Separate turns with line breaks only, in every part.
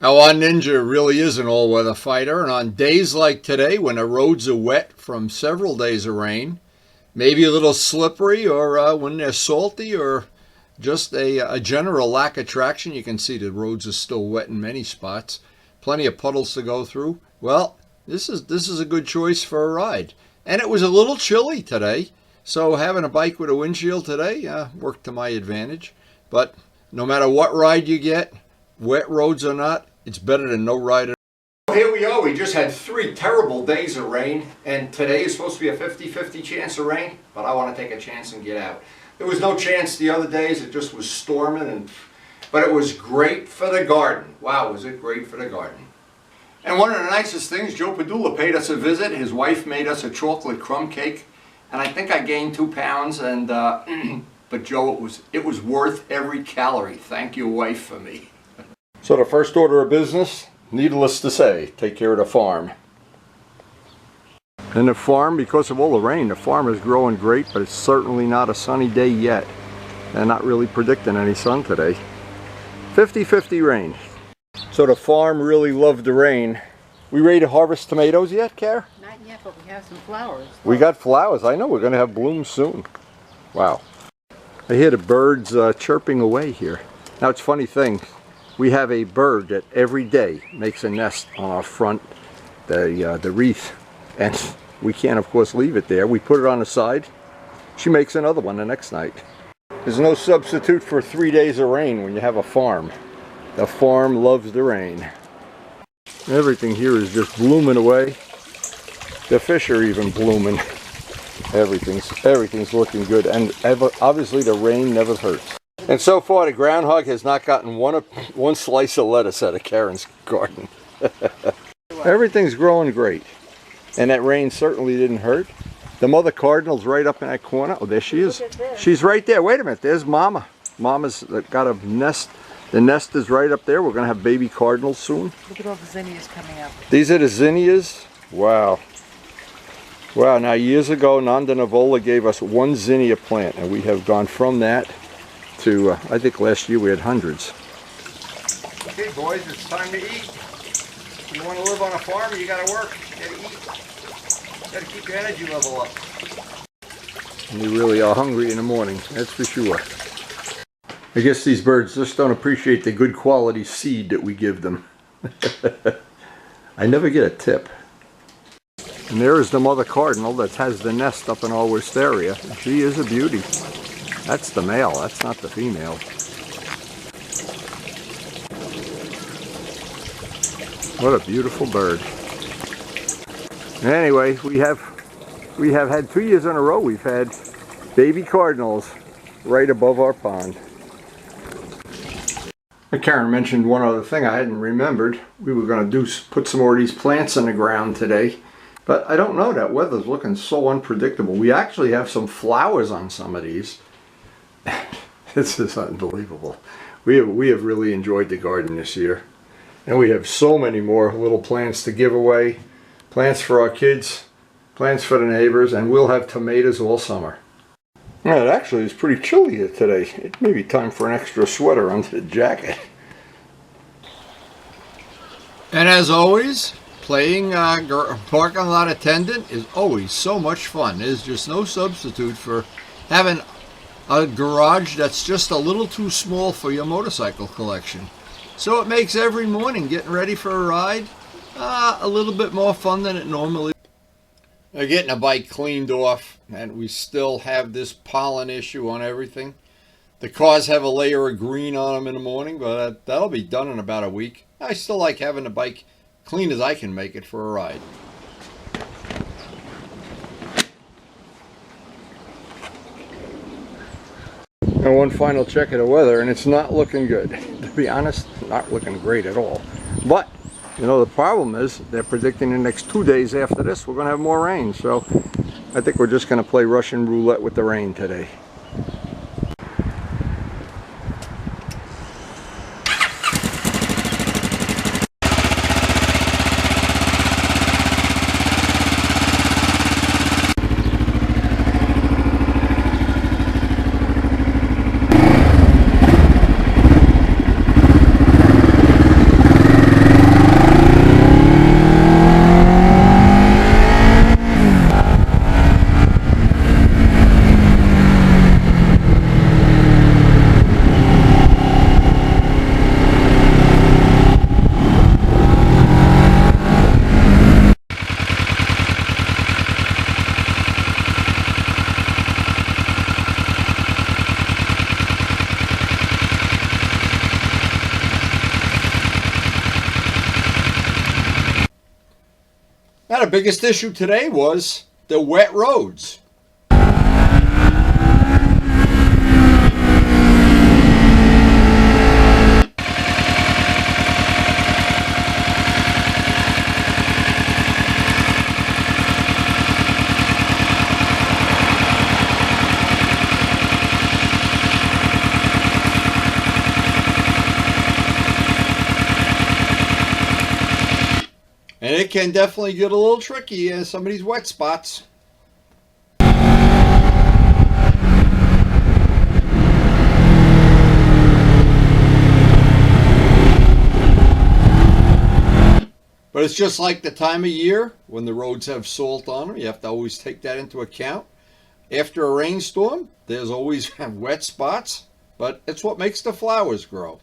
Now, our Ninja really is an all-weather fighter, and on days like today when the roads are wet from several days of rain, maybe a little slippery, or when they're salty, or just a general lack of traction, you can see the roads are still wet in many spots, plenty of puddles to go through. Well, this is a good choice for a ride. And it was a little chilly today, so having a bike with a windshield today worked to my advantage. But no matter what ride you get, wet roads or not, it's better than no ride at all. Here we are. We just had 3 terrible days of rain, and today is supposed to be a 50-50 chance of rain, but I want to take a chance and get out. There was no chance the other days. It just was storming, but it was great for the garden. Wow, was it great for the garden. And one of the nicest things, Joe Padula paid us a visit. His wife made us a chocolate crumb cake, and I think I gained 2 pounds, and but Joe, it was worth every calorie. Thank you, wife, for me. So the first order of business, needless to say, take care of the farm. And the farm, because of all the rain, the farm is growing great, but it's certainly not a sunny day yet. They're not really predicting any sun today. 50-50 rain. So the farm really loved the rain. We ready to harvest tomatoes yet, Care?
Not yet, but we have some flowers.
We got flowers. I know we're going to have blooms soon. Wow. I hear the birds chirping away here. Now it's a funny thing. We have a bird that every day makes a nest on our front, the wreath, and we can't, of course, leave it there. We put it on the side. She makes another one the next night. There's no substitute for 3 days of rain when you have a farm. The farm loves the rain. Everything here is just blooming away. The fish are even blooming. Everything's looking good, and obviously the rain never hurts. And so far, the groundhog has not gotten one slice of lettuce out of Karen's garden. Everything's growing great. And that rain certainly didn't hurt. The mother cardinal's right up in that corner. Oh, there she is. She's right there. Wait a minute. There's Mama. Mama's got a nest. The nest is right up there. We're going to have baby cardinals soon.
Look at all the zinnias coming up.
These are the zinnias. Wow. Wow. Now, years ago, Nanda Navola gave us 1 zinnia plant, and we have gone from that to, I think last year we had hundreds. Okay, boys, it's time to eat. You want to live on a farm, you got to work. You got to eat. You got to keep your energy level up. And you really are hungry in the morning, that's for sure. I guess these birds just don't appreciate the good quality seed that we give them. I never get a tip. And there is the mother cardinal that has the nest up in our wisteria. She is a beauty. That's the male, that's not the female. What a beautiful bird. Anyway, we have had 2 years in a row we've had baby cardinals right above our pond. Karen mentioned one other thing I hadn't remembered. We were going to put some more of these plants in the ground today, but I don't know, that weather's looking so unpredictable. We actually have some flowers on some of these. This is unbelievable. We have really enjoyed the garden this year. And we have so many more little plants to give away. Plants for our kids, plants for the neighbors, and we'll have tomatoes all summer. Well, it actually is pretty chilly here today. It may be time for an extra sweater under the jacket. And as always, playing parking lot attendant is always so much fun. There's just no substitute for having a garage that's just a little too small for your motorcycle collection. So it makes every morning getting ready for a ride a little bit more fun than it normally is. Getting a bike cleaned off, and we still have this pollen issue on everything. The cars have a layer of green on them in the morning, but that'll be done in about a week. I still like having the bike clean as I can make it for a ride. And one final check of the weather, and it's not looking good. To be honest, not looking great at all. But, you know, the problem is they're predicting the next 2 days after this we're going to have more rain. So I think we're just going to play Russian roulette with the rain today. Now, the biggest issue today was the wet roads. And it can definitely get a little tricky in some of these wet spots. But it's just like the time of year when the roads have salt on them. You have to always take that into account. After a rainstorm, there's always wet spots, but it's what makes the flowers grow.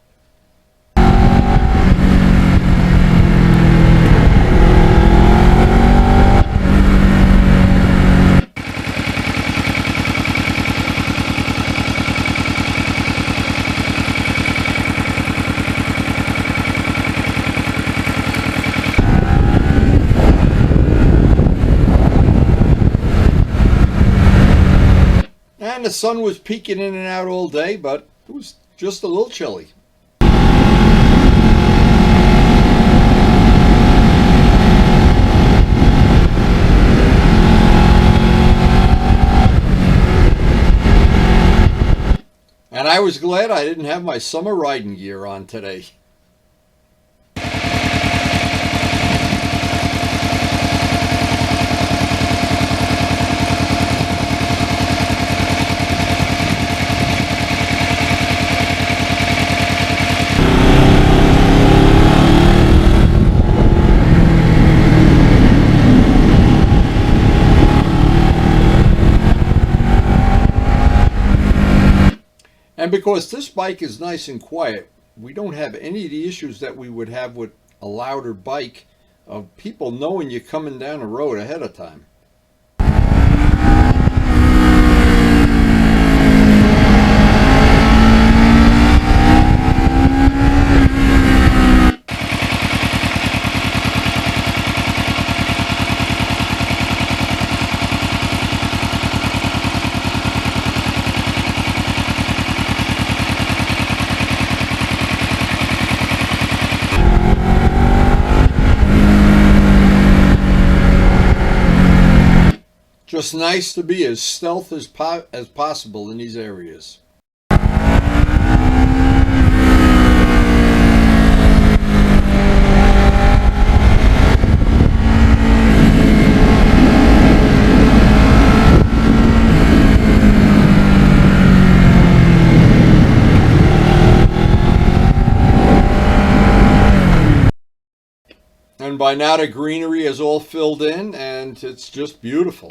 And the sun was peeking in and out all day, but it was just a little chilly. And I was glad I didn't have my summer riding gear on today. And because this bike is nice and quiet, we don't have any of the issues that we would have with a louder bike of people knowing you're coming down the road ahead of time. Just nice to be as stealth as possible in these areas. And by now the greenery is all filled in and it's just beautiful.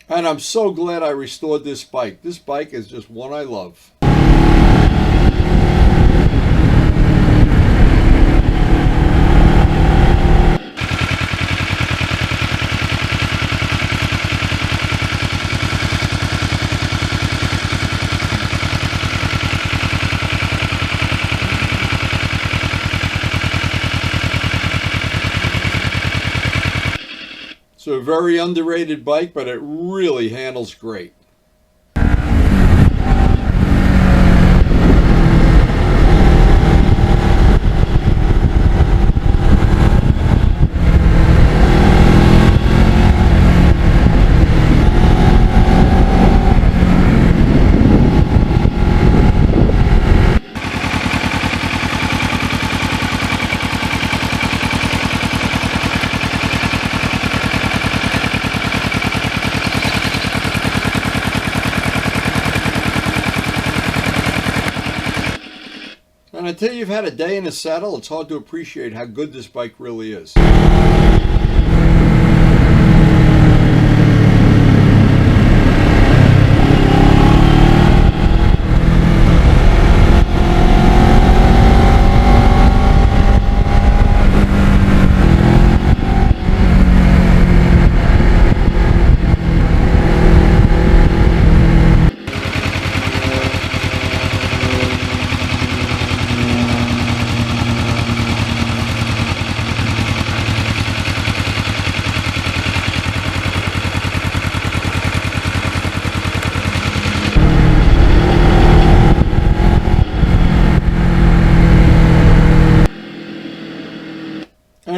And I'm so glad I restored this bike. This bike is just one I love. It's a very underrated bike, but it really handles great. And until you've had a day in the saddle, it's hard to appreciate how good this bike really is.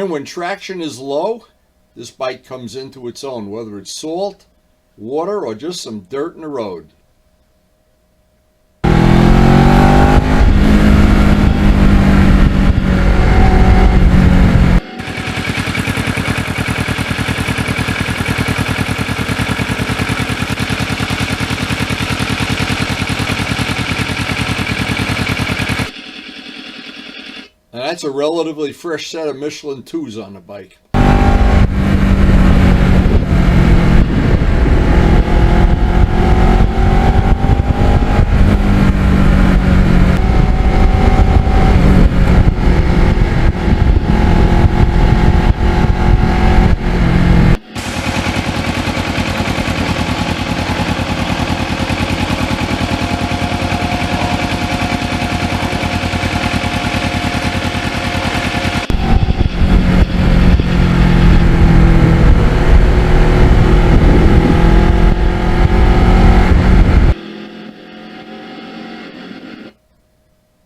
again, when traction is low, this bike comes into its own, whether it's salt, water, or just some dirt in the road. And that's a relatively fresh set of Michelin 2s on the bike.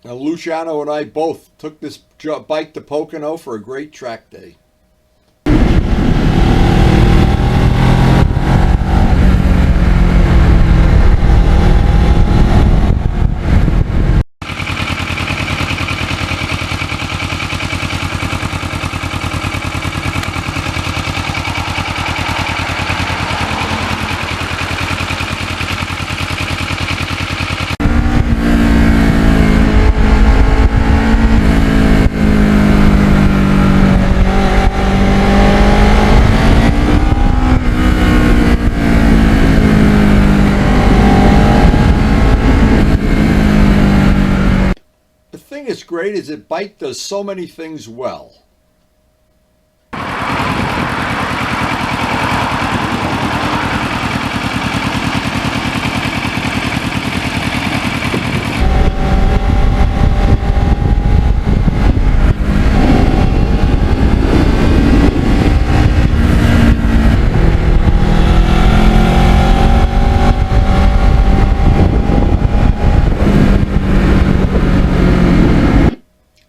Now, Luciano and I both took this bike to Pocono for a great track day. The thing that's great is that bike does so many things well.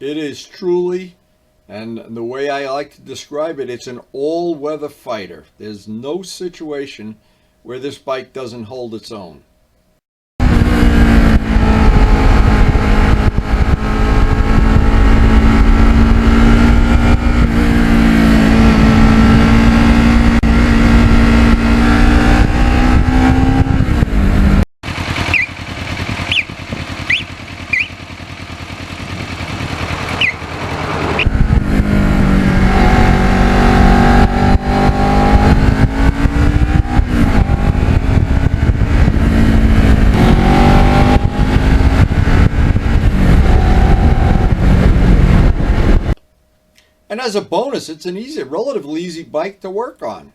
It is truly, and the way I like to describe it, it's an all-weather fighter. There's no situation where this bike doesn't hold its own. And as a bonus, it's an relatively easy bike to work on.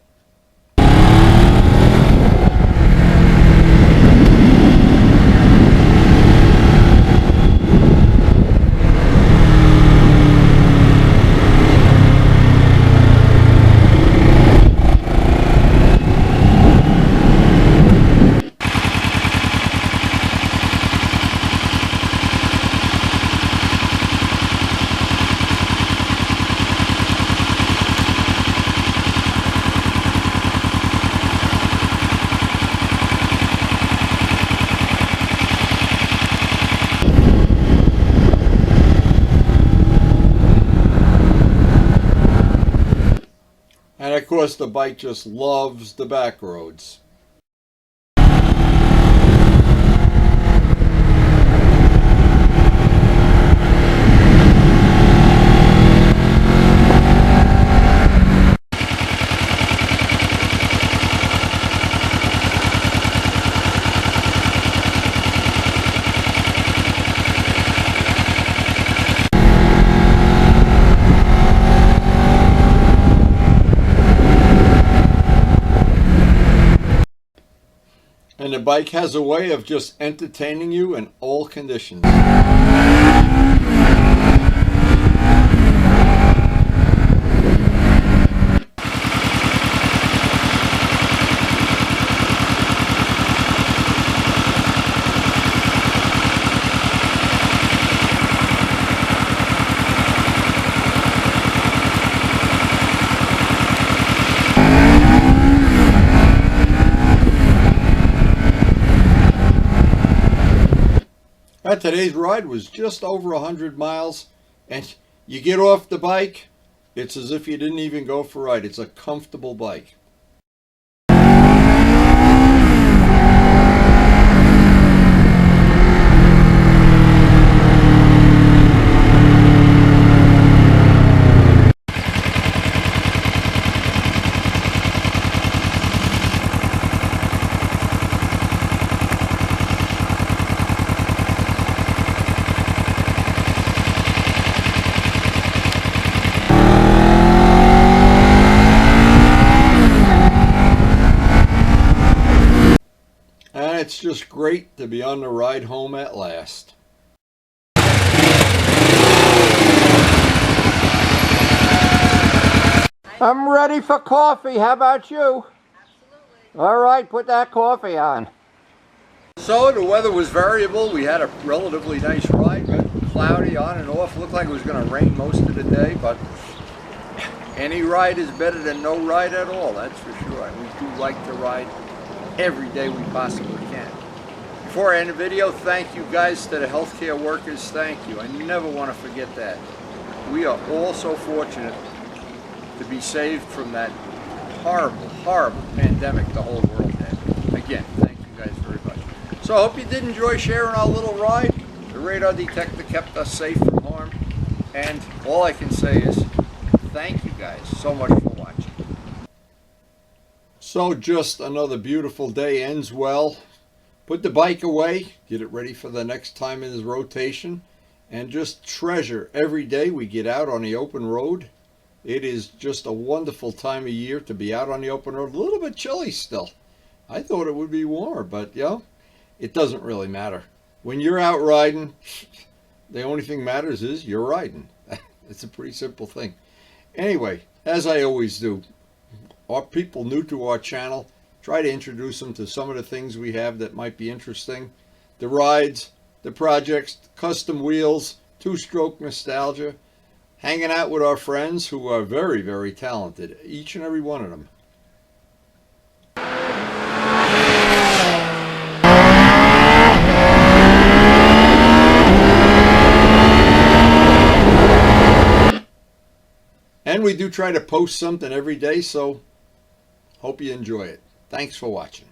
And of course, the bike just loves the back roads. And the bike has a way of just entertaining you in all conditions. Today's ride was just over 100 miles, and you get off the bike, it's as if you didn't even go for a ride. It's a comfortable bike. And it's just great to be on the ride home at last. I'm ready for coffee. How about you? Absolutely. All right, put that coffee on. So the weather was variable. We had a relatively nice ride, but cloudy on and off. Looked like it was going to rain most of the day, but any ride is better than no ride at all, that's for sure. And we do like to ride every day we possibly can. Before I end the video, thank you guys to the healthcare workers. Thank you. I never want to forget that. We are all so fortunate to be saved from that horrible, horrible pandemic the whole world had. Again, thank you guys very much. So I hope you did enjoy sharing our little ride. The radar detector kept us safe from harm. And all I can say is thank you guys so much for watching. So just another beautiful day ends well. Put the bike away, get it ready for the next time in this rotation, and just treasure every day we get out on the open road. It is just a wonderful time of year to be out on the open road. A little bit chilly still. I thought it would be warmer, but you know, it doesn't really matter. When you're out riding, the only thing matters is you're riding. It's a pretty simple thing. Anyway, as I always do, our people new to our channel, try to introduce them to some of the things we have that might be interesting. The rides, the projects, custom wheels, two-stroke nostalgia, hanging out with our friends who are very, very talented, each and every one of them. And we do try to post something every day, so hope you enjoy it. Thanks for watching.